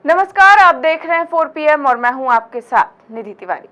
नमस्कार, आप देख रहे हैं 4 PM और मैं हूं आपके साथ निधि तिवारी।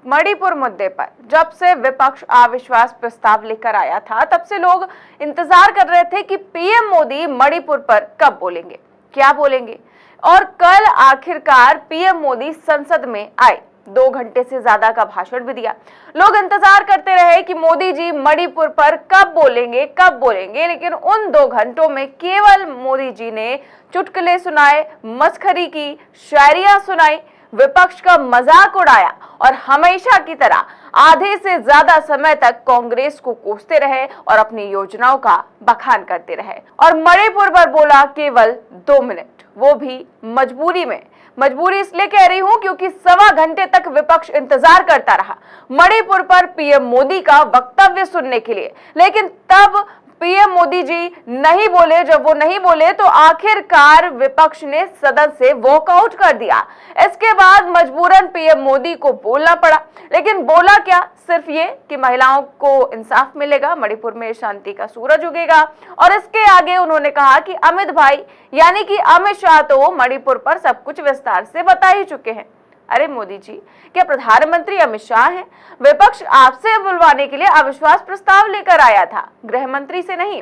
मणिपुर मुद्दे पर जब से विपक्ष अविश्वास प्रस्ताव लेकर आया था, तब से लोग इंतजार कर रहे थे कि पीएम मोदी मणिपुर पर कब बोलेंगे, क्या बोलेंगे। और कल आखिरकार पीएम मोदी संसद में आए, 2 घंटे से ज्यादा का भाषण भी दिया। लोग इंतजार करते रहे कि मोदी जी मणिपुर पर कब बोलेंगे, लेकिन उन 2 घंटों में केवल मोदी जी ने चुटकुले सुनाए, मस्खरी की, शायरियां सुनाई, विपक्ष का मजाक उड़ाया और हमेशा की तरह आधे से ज्यादा समय तक कांग्रेस को कोसते रहे और अपनी योजनाओं का बखान करते रहे। और मणिपुर पर बोला केवल 2 मिनट, वो भी मजबूरी में। मजबूरी इसलिए कह रही हूं क्योंकि 1.25 घंटे तक विपक्ष इंतजार करता रहा मणिपुर पर पीएम मोदी का वक्तव्य सुनने के लिए, लेकिन तब पीएम मोदी जी नहीं बोले। जब वो नहीं बोले तो आखिरकार विपक्ष ने सदन से वॉकआउट कर दिया। इसके बाद मजबूरन पीएम मोदी को बोलना पड़ा, लेकिन बोला क्या? सिर्फ ये कि महिलाओं को इंसाफ मिलेगा, मणिपुर में शांति का सूरज उगेगा। और इसके आगे उन्होंने कहा कि अमित भाई यानी कि अमित शाह तो मणिपुर पर सब कुछ विस्तार से बता ही चुके हैं। अरे मोदी जी, क्या प्रधानमंत्री अमित शाह हैं? विपक्ष आपसे बुलवाने के लिए अविश्वास प्रस्ताव लेकर आया था, गृह मंत्री से नहीं।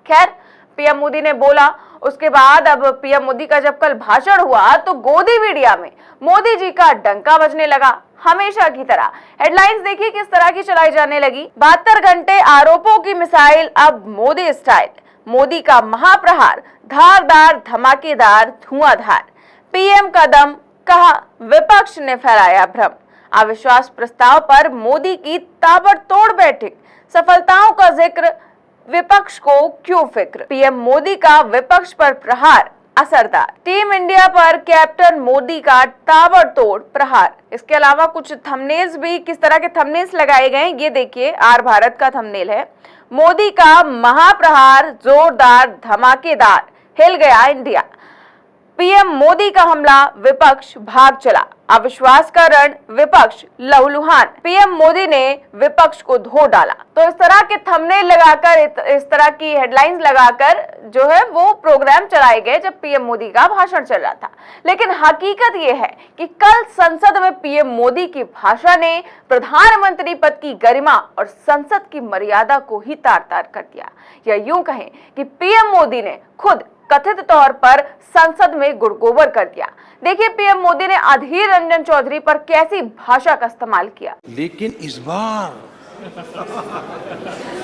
खैर, पीएम मोदी ने बोला। उसके बाद अब पीएम मोदी का जब कल भाषण हुआ तो गोदी मीडिया में मोदी जी का डंका बजने लगा, हमेशा की तरह। हेडलाइंस देखिए किस तरह की चलाई जाने लगी। 72 घंटे आरोपों की मिसाइल अब मोदी स्टाइल, मोदी का महाप्रहार, धारदार धमाकेदार धुआंधार, पीएम का दम, कहा विपक्ष ने फैलाया भ्रम, अविश्वास प्रस्ताव पर मोदी की ताबड़तोड़ बैठक, सफलताओं का जिक्र, विपक्ष को क्यों फिक्र, पीएम मोदी का विपक्ष पर प्रहार असरदार, टीम इंडिया पर कैप्टन मोदी का ताबड़तोड़ प्रहार। इसके अलावा कुछ थंबनेल्स भी, किस तरह के थंबनेल्स लगाए गए ये देखिए। आर भारत का थंबनेल है, मोदी का महाप्रहार जोरदार धमाकेदार, हिल गया इंडिया, पीएम मोदी का हमला, विपक्ष भाग चला, अविश्वास का रण, विपक्ष लहूलुहान, पीएम मोदी ने विपक्ष को धो डाला। तो इस तरह के थंबनेल लगाकर, इस तरह की हेडलाइंस लगाकर जो है वो प्रोग्राम चलाए गए जब पीएम मोदी का भाषण चल रहा था। लेकिन हकीकत ये है कि कल संसद में पीएम मोदी की भाषा ने प्रधानमंत्री पद की गरिमा और संसद की मर्यादा को ही तार-तार कर दिया। या यूं कहें कि पीएम मोदी ने खुद कथित तौर पर संसद में गुड़गोबर कर दिया। देखिए पीएम मोदी ने अधीर रंजन चौधरी पर कैसी भाषा का इस्तेमाल किया। लेकिन इस बार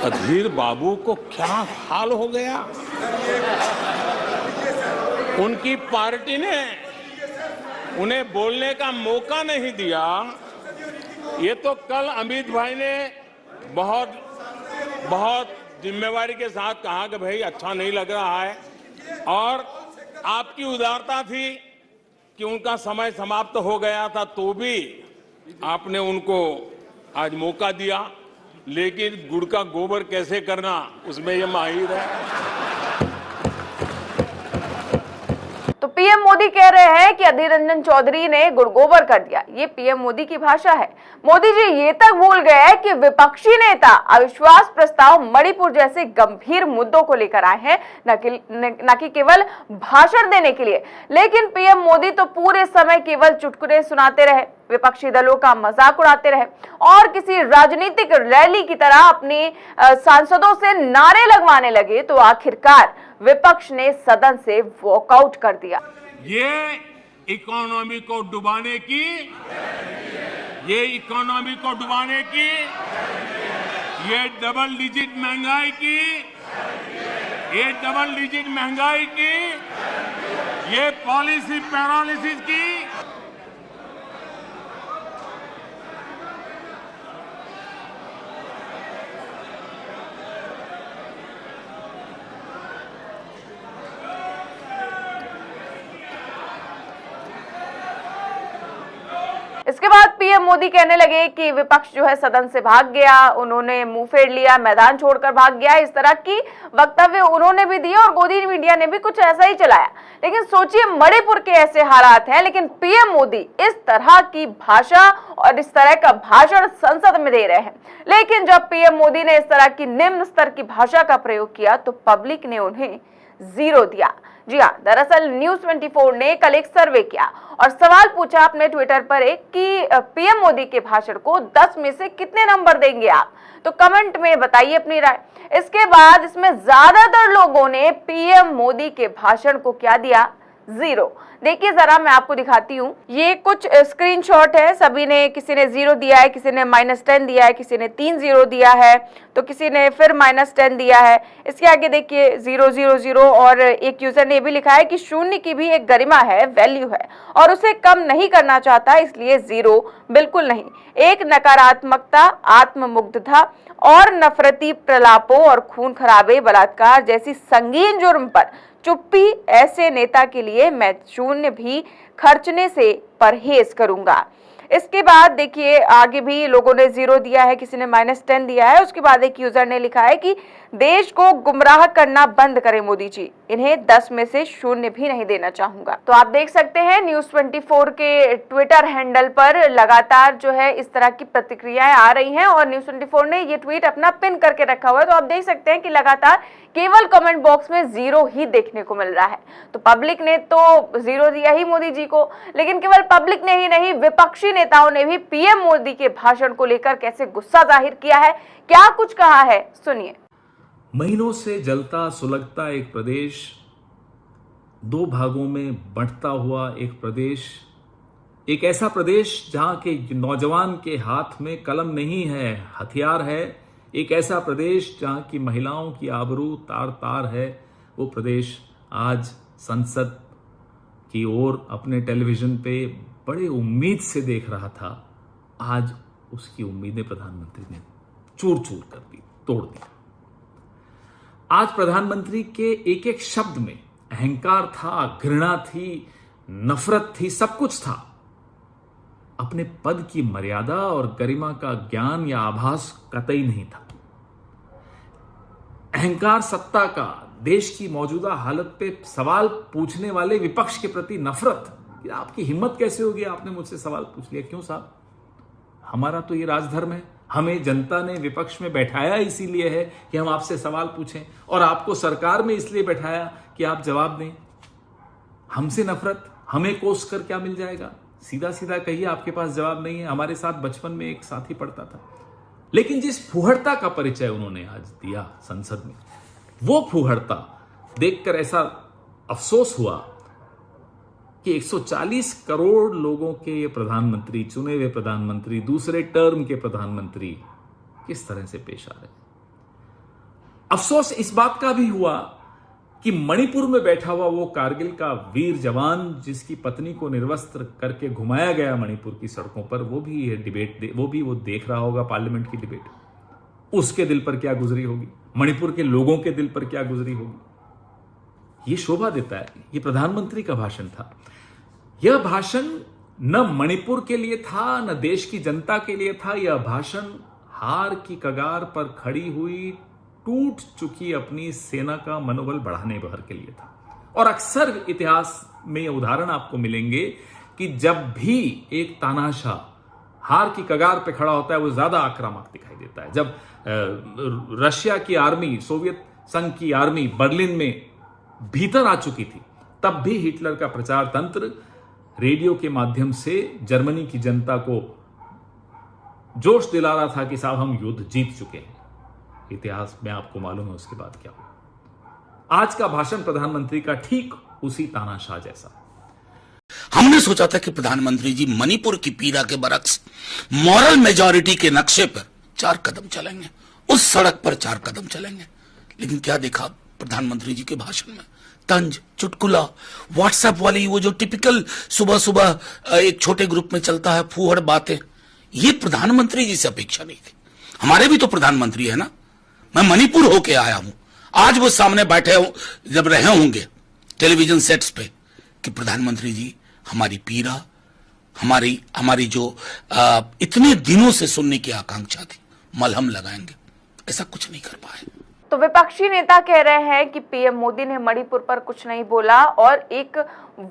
अधीर बाबू को क्या हाल हो गया? उनकी पार्टी ने उन्हें बोलने का मौका नहीं दिया। ये तो कल अमित भाई ने बहुत जिम्मेवारी के साथ कहा कि भाई अच्छा नहीं लग रहा है, और आपकी उदारता थी कि उनका समय समाप्त हो गया था तो भी आपने उनको आज मौका दिया। लेकिन गुड़ का गोबर कैसे करना उसमें ये माहिर है। तो पीएम मोदी कह रहे हैं कि अधीर रंजन चौधरी ने गुड़गोबर कर दिया। ये पीएम मोदी की भाषा है। मोदी जी ये तक भूल गए कि विपक्षी नेता अविश्वास प्रस्ताव मणिपुर जैसे गंभीर मुद्दों को लेकर आए हैं, न कि केवल भाषण देने के लिए। लेकिन पीएम मोदी तो पूरे समय केवल चुटकुले सुनाते रहे, विपक्षी दलों का मजाक उड़ाते रहे और किसी राजनीतिक रैली की तरह अपने सांसदों से नारे लगवाने लगे। तो आखिरकार विपक्ष ने सदन से वॉकआउट कर दिया। ये इकोनॉमी को डुबाने की, ये डबल डिजिट महंगाई की, ये पॉलिसी पैरालिसिस की। इसके बाद पीएम मोदी कहने लगे कि विपक्ष जो है सदन से भाग गया, उन्होंने मुंह फेर लिया, मैदान छोड़कर भाग गया। इस तरह की वक्तव्य उन्होंने भी दिए और गोदी मीडिया ने भी कुछ ऐसा ही चलाया। लेकिन सोचिए मणिपुर के ऐसे हालात हैं, लेकिन पीएम मोदी इस तरह की भाषा और इस तरह का भाषण संसद में दे रहे हैं। लेकिन जब पीएम मोदी ने इस तरह की निम्न स्तर की भाषा का प्रयोग किया तो पब्लिक ने उन्हें 0 दिया। जी हाँ, दरअसल न्यूज 24 ने कल एक सर्वे किया और सवाल पूछा अपने ट्विटर पर कि पीएम मोदी के भाषण को 10 में से कितने नंबर देंगे आप। तो कमेंट में बताइए अपनी राय। इसके बाद इसमें ज्यादातर लोगों ने पीएम मोदी के भाषण को क्या दिया, 0। देखिए जरा मैं आपको दिखाती हूँ, ये कुछ स्क्रीनशॉट है। सभी ने, किसी ने 0 दिया है, किसी ने -10 दिया है, किसी ने 3 0 दिया है, तो किसी ने फिर -10 दिया है। इसके आगे देखिए 0 0 0 और एक यूजर ने भी लिखा है कि शून्य की भी एक गरिमा है, वैल्यू है और उसे कम नहीं करना चाहता, इसलिए 0 बिल्कुल नहीं। एक नकारात्मकता, आत्ममुग्धता और नफरती प्रलापों और खून खराबे, बलात्कार जैसी संगीन जुर्म पर चुप्पी, ऐसे नेता के लिए मैं 0 भी खर्चने से परहेज करूंगा। इसके बाद देखिए आगे भी लोगों ने 0 दिया है, किसी ने -10 दिया है। उसके बाद एक यूजर ने लिखा है कि देश को गुमराह करना बंद करें मोदी जी, इन्हें 10 में से 0 भी नहीं देना चाहूंगा। तो आप देख सकते हैं न्यूज 24 के ट्विटर हैंडल पर लगातार जो है इस तरह की प्रतिक्रियाएं आ रही हैं और न्यूज 24 ने ये ट्वीट अपना पिन करके रखा हुआ है। तो आप देख सकते हैं कि लगातार केवल कमेंट बॉक्स में 0 ही देखने को मिल रहा है। तो पब्लिक ने तो 0 दिया ही मोदी जी को, लेकिन केवल पब्लिक ने ही नहीं, विपक्षी नेताओं ने भी पीएम मोदी के भाषण को लेकर कैसे गुस्सा जाहिर किया है, क्या कुछ कहा है, सुनिए। महीनों से जलता सुलगता एक प्रदेश, 2 भागों में बंटता हुआ एक प्रदेश, एक ऐसा प्रदेश जहां के नौजवान के हाथ में कलम नहीं है, हथियार है। एक ऐसा प्रदेश जहां की महिलाओं की आबरू तार तार है। वो प्रदेश आज संसद की ओर अपने टेलीविजन पे बड़े उम्मीद से देख रहा था। आज उसकी उम्मीदें प्रधानमंत्री ने चूर चूर कर दी, तोड़ दी। आज प्रधानमंत्री के एक एक शब्द में अहंकार था, घृणा थी, नफरत थी, सब कुछ था। अपने पद की मर्यादा और गरिमा का ज्ञान या आभास कतई नहीं था। अहंकार, सत्ता का, देश की मौजूदा हालत पे सवाल पूछने वाले विपक्ष के प्रति नफरत। आपकी हिम्मत कैसे होगी, आपने मुझसे सवाल पूछ लिया। क्यों साहब, हमारा तो ये राजधर्म है। हमें जनता ने विपक्ष में बैठाया इसीलिए है कि हम आपसे सवाल पूछें, और आपको सरकार में इसलिए बैठाया कि आप जवाब दें। हमसे नफरत, हमें कोस कर क्या मिल जाएगा? सीधा सीधा कहिए आपके पास जवाब नहीं है। हमारे साथ बचपन में एक साथी पढ़ता था, लेकिन जिस फूहड़ता का परिचय उन्होंने आज दिया संसद में, वो फूहड़ता देखकर ऐसा अफसोस हुआ कि 140 करोड़ लोगों के ये प्रधानमंत्री, चुने हुए प्रधानमंत्री, दूसरे टर्म के प्रधानमंत्री किस तरह से पेश आ रहे। अफसोस इस बात का भी हुआ कि मणिपुर में बैठा हुआ वो कारगिल का वीर जवान जिसकी पत्नी को निर्वस्त्र करके घुमाया गया मणिपुर की सड़कों पर, वो भी ये डिबेट वो देख रहा होगा, पार्लियामेंट की डिबेट। उसके दिल पर क्या गुजरी होगी, मणिपुर के लोगों के दिल पर क्या गुजरी होगी। ये शोभा देता है। ये प्रधानमंत्री का भाषण था। यह भाषण न मणिपुर के लिए था, न देश की जनता के लिए था। यह भाषण हार की कगार पर खड़ी हुई, टूट चुकी अपनी सेना का मनोबल बढ़ाने भर के लिए था। और अक्सर इतिहास में उदाहरण आपको मिलेंगे कि जब भी एक तानाशाह हार की कगार पे खड़ा होता है, वो ज्यादा आक्रामक दिखाई देता है। जब रशिया की आर्मी, सोवियत संघ की आर्मी बर्लिन में भीतर आ चुकी थी, तब भी हिटलर का प्रचार तंत्र रेडियो के माध्यम से जर्मनी की जनता को जोश दिला रहा था कि साहब हम युद्ध जीत चुके हैं। इतिहास में आपको मालूम है उसके बाद क्या हुआ। आज का भाषण प्रधानमंत्री का ठीक उसी तानाशाह जैसा। हमने सोचा था कि प्रधानमंत्री जी मणिपुर की पीड़ा के बरक्स मॉरल मेजॉरिटी के नक्शे पर 4 कदम चलेंगे, उस सड़क पर 4 कदम चलेंगे। लेकिन क्या देखा प्रधानमंत्री जी के भाषण में? तंज, चुटकुला, व्हाट्सएप वाली वो जो टिपिकल सुबह सुबह एक छोटे ग्रुप में चलता है फूहड़ बातें, ये प्रधानमंत्री जी से अपेक्षा नहीं थी। हमारे भी तो प्रधानमंत्री है ना। मैं मणिपुर होके आया हूं, आज वो सामने बैठे जब रहे होंगे टेलीविजन सेट्स पे कि प्रधानमंत्री जी हमारी पीड़ा, हमारी जो इतने दिनों से सुनने की आकांक्षा थी, मलहम लगाएंगे, ऐसा कुछ नहीं कर पाए। तो विपक्षी नेता कह रहे हैं कि पीएम मोदी ने मणिपुर पर कुछ नहीं बोला और एक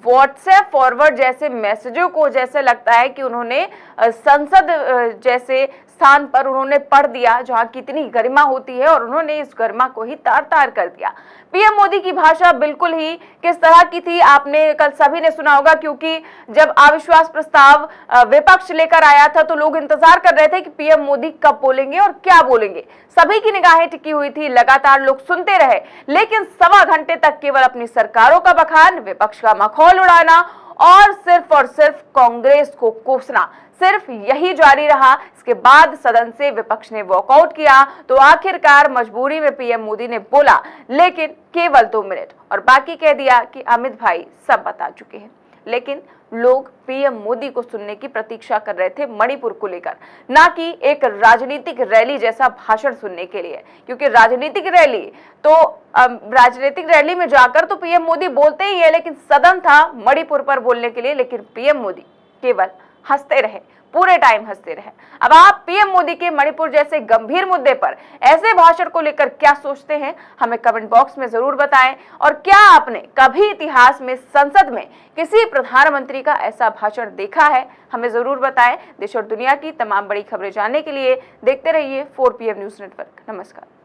व्हाट्सएप फॉरवर्ड जैसे मैसेजों को जैसे लगता है कि उन्होंने संसद जैसे स्थान पर उन्होंने पढ़ दिया जहां कितनी गरिमा होती है और उन्होंने इस गरिमा को ही तार तार कर दिया। पीएम मोदी की भाषा बिल्कुल ही किस तरह की थी आपने कल सभी ने सुना होगा, क्योंकि जब अविश्वास प्रस्ताव विपक्ष लेकर आया था तो लोग इंतजार कर रहे थे कि पीएम मोदी कब बोलेंगे और क्या बोलेंगे। सभी की निगाहें टिकी हुई थी, लगातार लोग सुनते रहे, लेकिन सवा घंटे तक केवल अपनी सरकारों का बखान, विपक्ष का मखौल उड़ाना और सिर्फ कांग्रेस को कोसना, सिर्फ यही जारी रहा। इसके बाद सदन से विपक्ष ने वॉकआउट किया तो आखिरकार मजबूरी में पीएम मोदी ने बोला, लेकिन केवल 2 मिनट, और बाकी कह दिया कि अमित भाई सब बता चुके हैं। लेकिन लोग पीएम मोदी को सुनने की प्रतीक्षा कर रहे थे मणिपुर को लेकर, ना कि एक राजनीतिक रैली जैसा भाषण सुनने के लिए, क्योंकि राजनीतिक रैली में जाकर तो पीएम मोदी बोलते ही है, लेकिन सदन था मणिपुर पर बोलने के लिए, लेकिन पीएम मोदी केवल हंसते रहे, पूरे टाइम हंसते रहे। अब आप पीएम मोदी के मणिपुर जैसे गंभीर मुद्दे पर ऐसे भाषण को लेकर क्या सोचते हैं, हमें कमेंट बॉक्स में जरूर बताएं। और क्या आपने कभी इतिहास में संसद में किसी प्रधानमंत्री का ऐसा भाषण देखा है, हमें जरूर बताएं। देश और दुनिया की तमाम बड़ी खबरें जानने के लिए देखते रहिए 4PM न्यूज नेटवर्क। नमस्कार।